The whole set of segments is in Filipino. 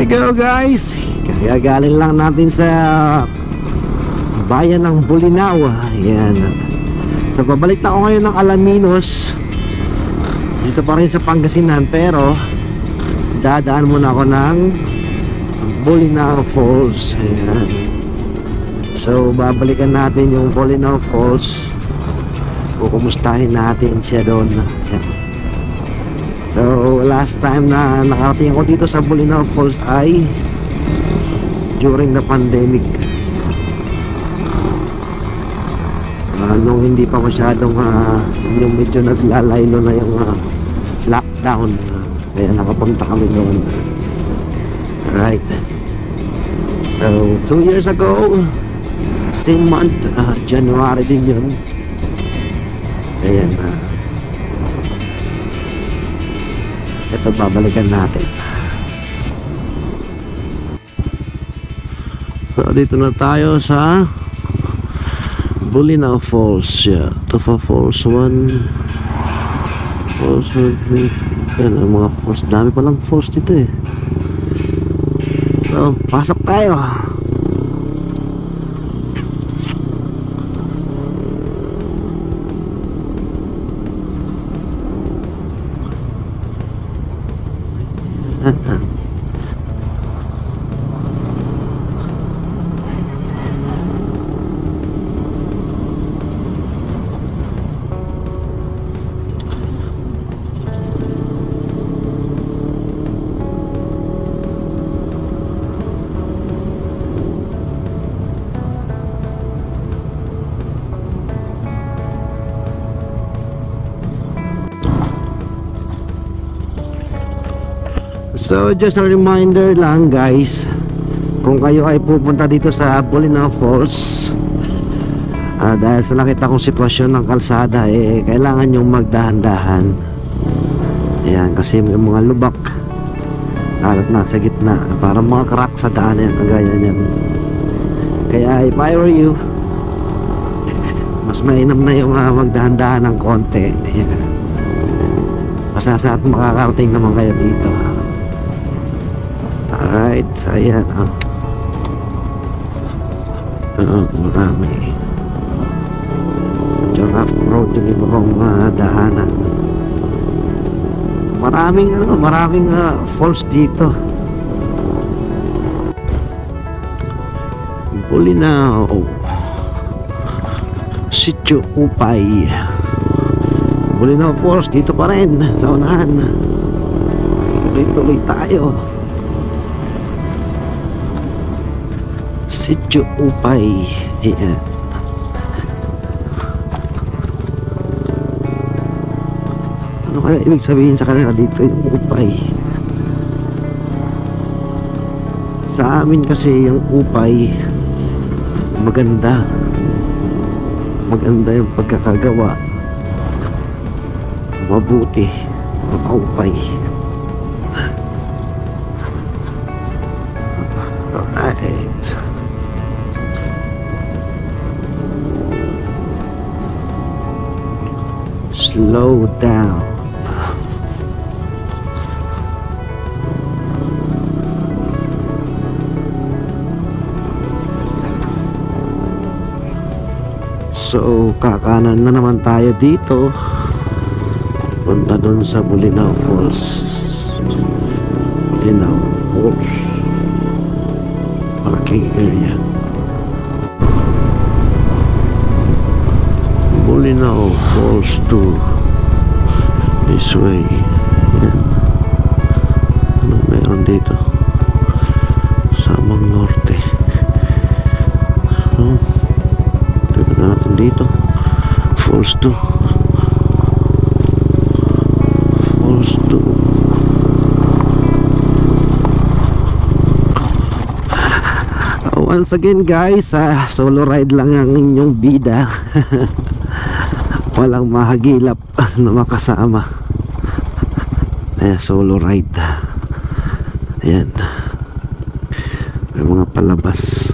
we go guys. Kaya galing lang natin sa bayan ng Bolinao. Ayan. So babalik na ako ngayon ng Alaminos. Dito pa rin sa Pangasinan, pero dadaan muna ako ng Bolinao Falls. Ayan. So babalikan natin yung Bolinao Falls. Kukumustahin natin siya doon. Ayan. So last time na nakarating ako dito sa Bolinao Falls ay during the pandemic, nung hindi pa masyadong yung medyo naglalaylo na yung lockdown, kaya nakapunta kami doon. Right. So 2 years ago, same month, January din yun. Ayan. Ito babalikan natin. So dito na tayo sa Bolinao Falls. Yeah, Tufa Falls 1, Falls 2. Yan ang mga falls. Dami palang falls dito eh. So pasok tayo. So just a reminder lang guys, kung kayo ay pupunta dito sa Bolinao Falls, dahil sa nakita kong sitwasyon ng kalsada, kailangan yung magdahan-dahan. Ayan, kasi may mga lubak lalo't nasa gitna, parang mga crack sa daan yan, kagaya yan. Kaya if I were you, mas mainam na yung magdahan-dahan ng konti. Ayan. Masasarap makakarating naman kayo dito. Alright, so ayan. Marami. Medyo rough road yung ibang dahanan. Maraming falls dito. Bolinao, Sitio Upay. Bolinao Falls dito pa rin sa unahan. Tuloy-tuloy tayo. Sitio Upay. Ayan. Ano kaya ibig sabihin sa kanila dito yung Upay? Sa amin kasi yung Upay, maganda yung pagkakagawa, mabuti, mapaupay. Alright. Slow down. So kakanan na naman tayo dito, punta dun sa Bolinao Falls. Bolinao Falls parking area. Bolinao Falls 2 this way. Yan. Ano meron dito? Samang Norte. So tignan natin dito. Falls 2. Falls 2. Once again guys, solo ride lang ang inyong bida. Walang mahagilap na makasama. Solo ride. Ayan, may mga palabas.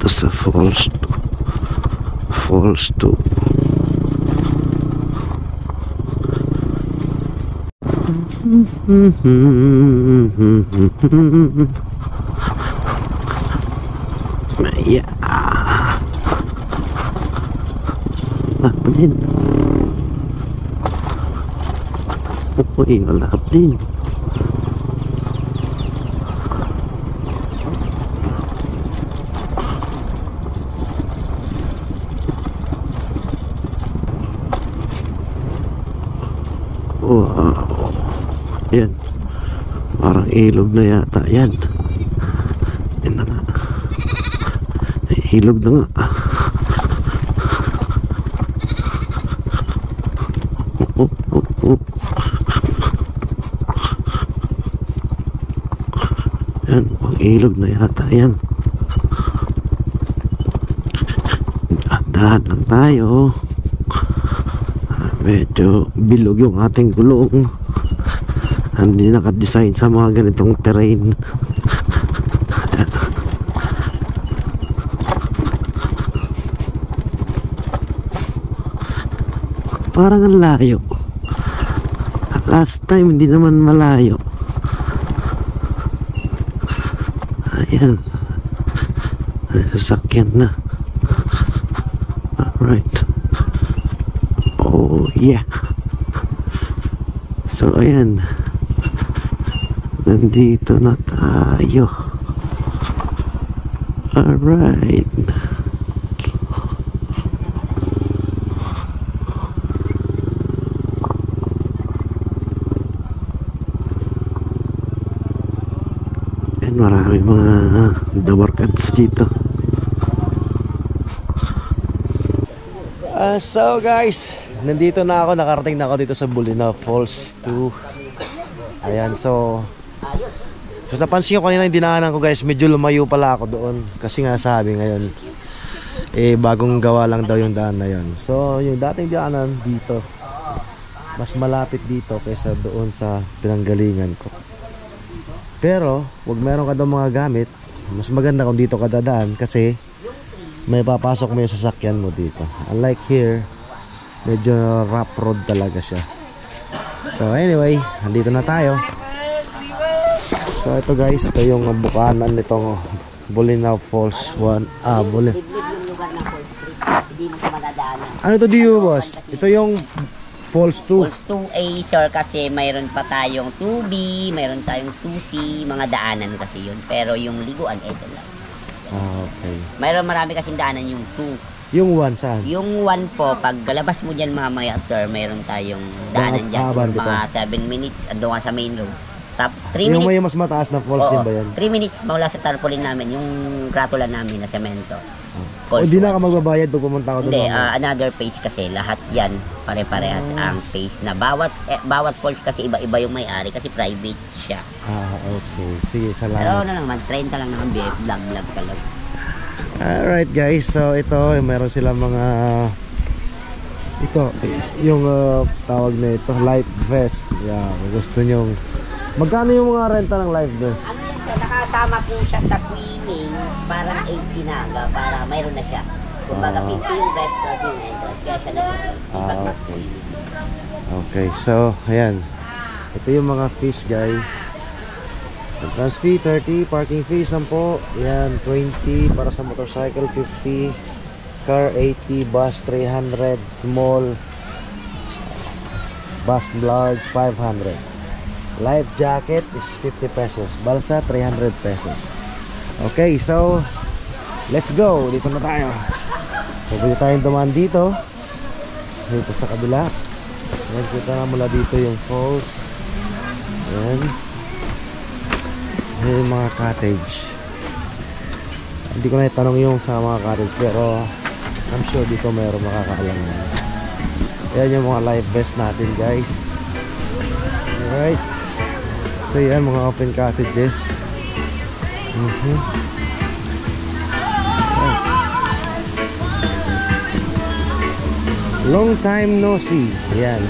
dito sa Falls 2. Yeah. Malap din. Uy, malap din. Wow. Yan. Parang ilog na yata. Yan. Yan na nga. Ilog na nga. Yan. Ang ilog na yata. Yan. Dahan lang tayo. Medyo bilog yung ating gulong. Hindi naka-design sa mga ganitong terrain. Parang ang layo. Last time hindi naman malayo. Ayan. Sasakyan na. Alright. Oh yeah. So ayan. Nandito na tayo. Alright. And marami mga dawarkads dito. So guys, nandito na ako. Nakarating na ako dito sa Bulinaw Falls 2. Ayan, so napansin ko kanina yung dinaanan ko guys, medyo lumayo pala ako doon. Kasi nga sabi ngayon bagong gawa lang daw yung daan na yun. So yung dating daanan dito, mas malapit dito kaysa doon sa pinanggalingan ko. Pero wag meron ka daw mga gamit, mas maganda kung dito ka dadaan kasi may papasok mo yung sasakyan mo dito. Unlike here, medyo rough road talaga siya. So anyway, andito na tayo. So ito guys, ito yung bukanan nitong Bulinaw Falls 1. Ano to dito boss? Ito yung Falls 2. Falls 2A sir, kasi mayroon pa tayong 2B, mayroon tayong 2C, mga daanan kasi yun. Pero yung liguan, ito lang. Okay. Marami kasing daanan yung 2. Yung 1 saan? Yung 1 po, pag galabas mo dyan mamaya sir, mayroon tayong daanan dyan. Mga 7 minutes, ando ka sa main road. Tapos 3 yung minutes. may mas mataas na falls din ba yan? 3 minutes mawala sa tarpaulin namin, yung gratula namin na semento. O di na ka magbabayad pag pumunta ako doon? Hindi, another page kasi, lahat yan pare-parehas ang page na bawat falls kasi iba-iba yung may-ari kasi private siya. Okay. Sige, salamat. Pero ano naman, 30 lang naman, vlog ka lang. Alright guys, so ito, meron silang mga yung tawag na ito, life vest. Yeah, gusto nyo. Magkano yung mga renta ng life vest? Ano yan sir, nakasama po siya sa swimming, parang 80 na, para mayroon na siya. Kumbaga 50 yung vest, yung entrance, kaya siya okay. Okay, so ayan, ito yung mga fees guys. Entrance fee 30, parking fee 10, yan 20 para sa motorcycle, 50 car, 80 bus, 300 small, bus large, 500. Life jacket is 50 pesos, balsa 300 pesos. Okay, so let's go, dito na tayo. So pwede tayong dumaan dito sa kabila. Ayan, kita na mula dito yung falls. Ayan. Ayan yung mga cottage. Hindi ko na itanong yung sa mga cottage, pero I'm sure dito mayroong makakaalam na. Ayan yung mga life vest natin guys. Alright. So yan mga open cottages. Long time no see. Ayan.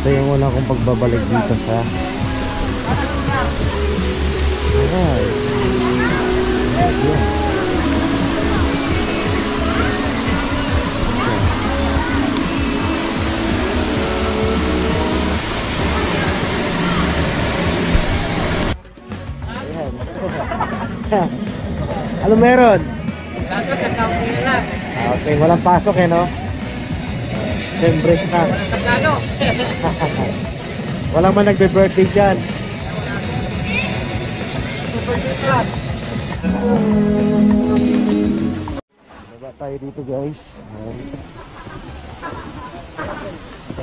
Ito yung una kong pagbabalik dito sa Alright. Ano meron? Dapat accounting lang. Okay, walang pasok eh, no? Siyempre na. Sakano? Walang man nagbe-birthday dyan. Super different. Baba tayo dito, guys.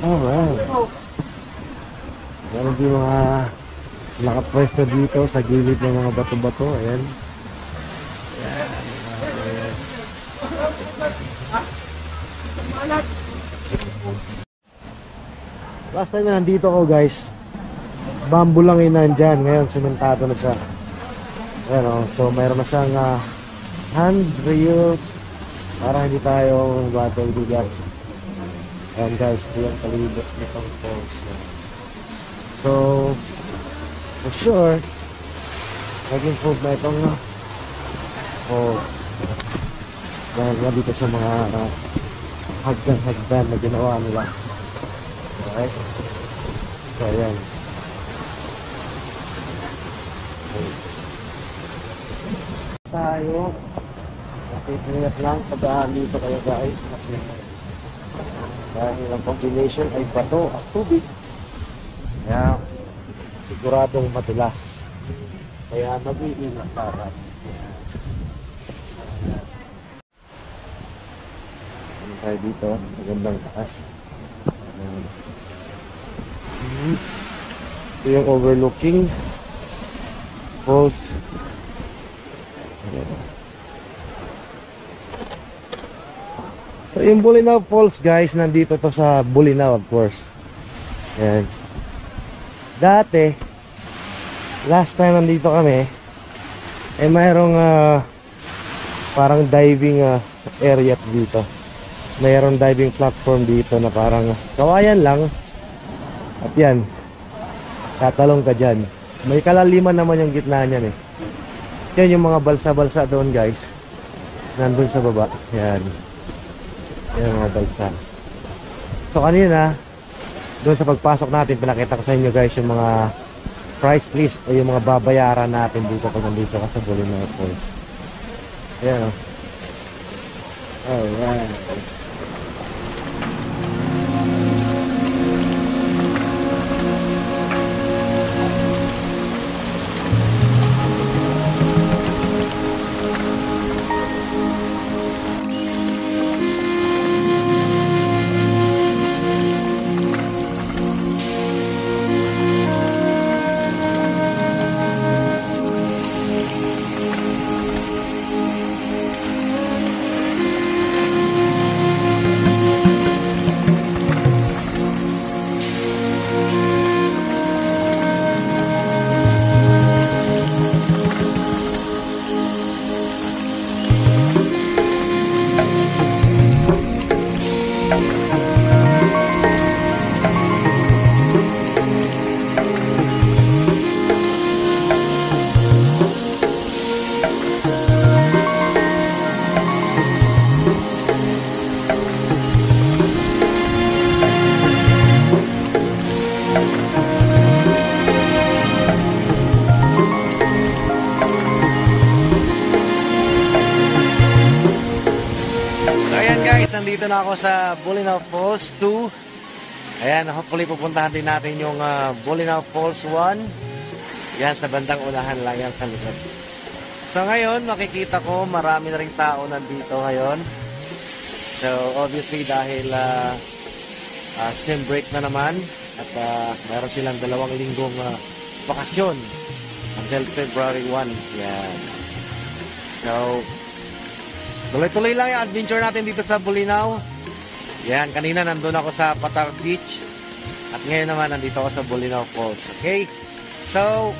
Alright. Meron din mga nakapwesto dito sa gilid ng mga bato-bato. Ayan. Last time na nandito ko, guys, bamboo lang yung nandyan. Ngayon sementado na siya. Ayan, oh. So mayroon na siyang handrails para hindi tayo battle bigat. Ayan, guys, ito yung palibot nitong falls. So for sure nag-improve na itong falls dahil nga dito sa mga hagdan na ginawa nila. Okay, so ayan. Tayo nakikinig lang pagdaan dito kayo, guys, kasi dahil ang combination ay bato at tubig, kaya siguradong madulas, kaya mag-iingat para. Ano tayo dito, magandang taas. Ito yung overlooking falls. So yung Bolinao Falls, guys, nandito to sa Bolinao, of course. Ayan. Dati last time nandito kami mayroong parang diving area dito. Mayroong diving platform dito na parang kawayan lang. At yan, tatalong ka dyan. May kalaliman naman yung gitna niyan eh. Yan yung mga balsa-balsa doon, guys, nandun sa baba. Yan. Yan yung mga balsa. So kanina doon sa pagpasok natin, pinakita ko sa inyo, guys, yung mga price list o yung mga babayaran natin dito pag nandito ka sa Bolinao Falls. Ayan, o. Alright. Nandito na ako sa Bolinao Falls 2. Ayan, hopefully pupuntahan din natin yung Bolinao Falls 1. Yan, sa bandang unahan lang yan sa likod. So ngayon, makikita ko marami na rin tao nandito ngayon. So obviously dahil sem break na naman at mayroon silang 2 linggong bakasyon until February 1. Yan. So tuloy-tuloy lang yung adventure natin dito sa Bolinao. Yan, kanina nandun ako sa Patar Beach. At ngayon naman nandito ako sa Bolinao Falls. Okay? So,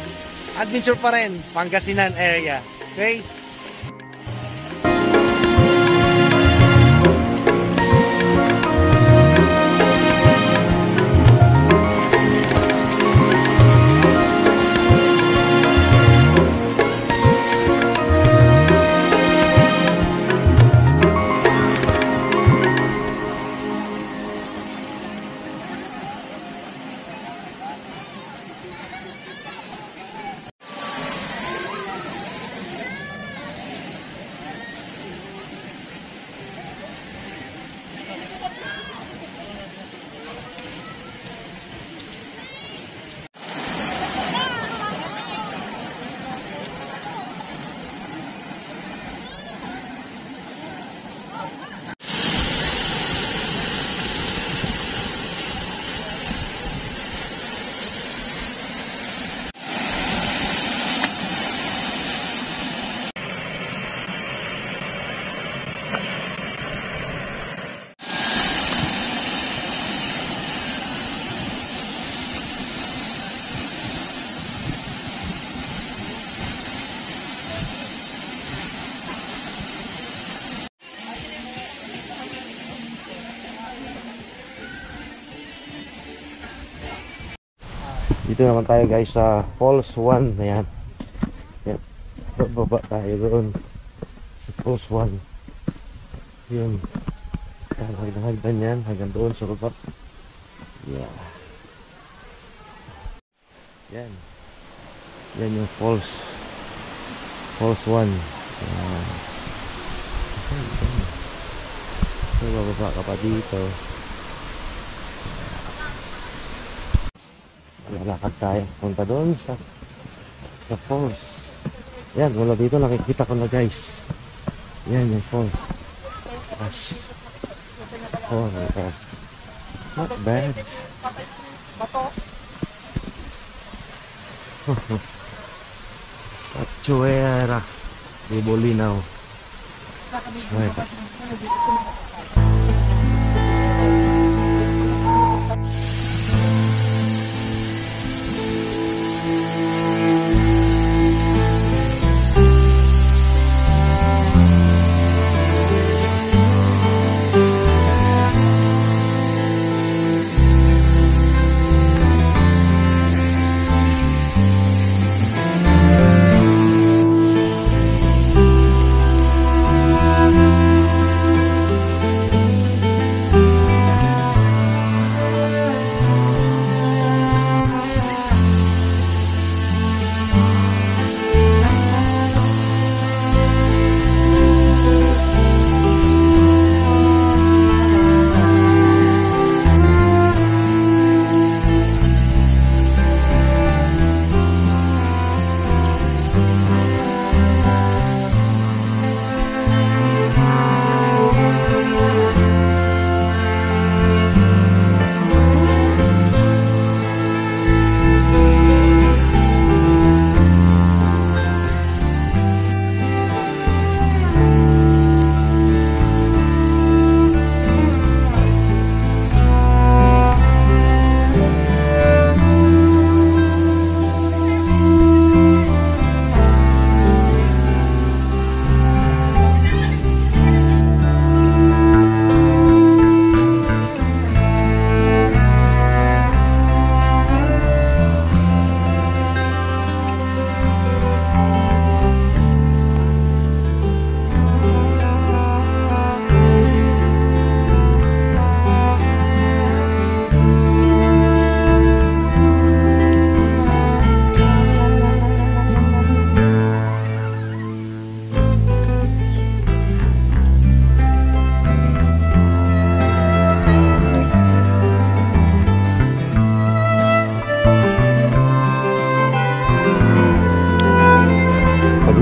adventure pa rin. Pangasinan area. Okay? Dito naman tayo guys sa Falls 1. Ayan. Yan. Bababa tayo doon sa Falls 1. Yun. Hagdan yan. Hanggang doon sa baba. Yeah. Yan. Yan yung Falls 1. So bababa ka pa dito. Lalakad tayo punta doon sa falls. Yan, mula dito nakikita ko na guys. Yan yung falls. Yes. Oh my god, not bad. Cachoeira de Bolinao.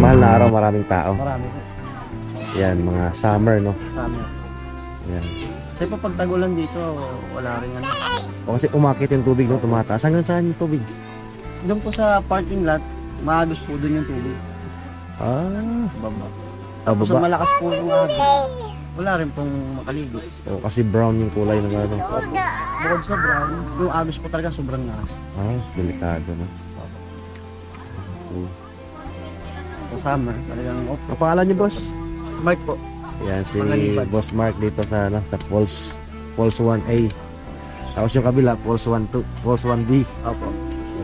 Mahal na araw, maraming tao. Marami po. Yan, mga summer, no? Summer. Yan. Kasi po pag tagulan dito, wala rin ano. O kasi umakit yung tubig, no? Tumataas. Hanggang saan yung tubig? Doon po sa parking lot, maagos po doon yung tubig. Ah, Baba. ah, Tapos baba. malakas po yung agos. Wala rin pong makaligo. O, kasi brown yung kulay ng ano. Bukod sa brown, yung agos po talaga sobrang lakas. Ah, delikado, no? Sa summer, talagang off. Ang pangalan niyo, boss? Mark po. Yan, si Pangaliban. Boss Mark dito sa, ano, sa Falls 1A. Tapos yung kabila, Falls 1B. Opo.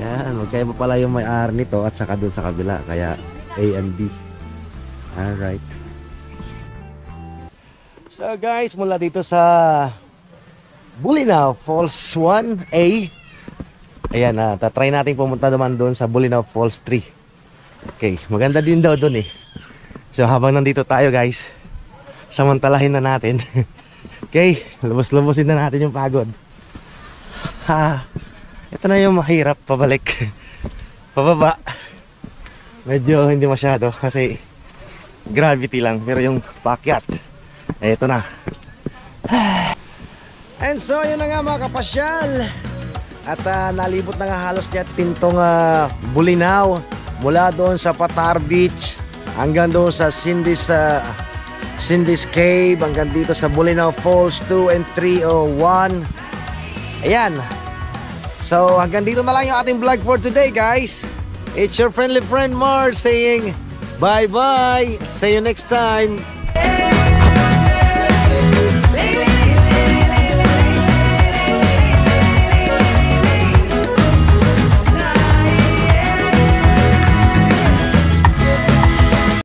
Yan, magkaiba pala yung may-ari nito at saka doon sa kabila. Kaya A and B. Alright. So guys, mula dito sa Bolinao Falls 1A. Ayan, tatry natin pumunta naman doon sa Bolinao Falls 3. Okay, maganda din daw doon eh. So habang nandito tayo guys, samantalahin na natin. Okay, lubos-lubosin na natin yung pagod. Ito na yung mahirap pabalik. Pababa. Medyo hindi masyado kasi gravity lang, pero yung paakyat, ito na. And so yun na nga mga kapasyal. At nalibot na nga halos natin tong Bolinao. Mula doon sa Patar Beach hanggang doon sa Cindy's Cave, hanggang dito sa Bolinao Falls 2 and 3 o 1. Ayan. So hanggang dito na lang yung ating vlog for today guys. It's your friendly friend Mars saying bye bye. See you next time.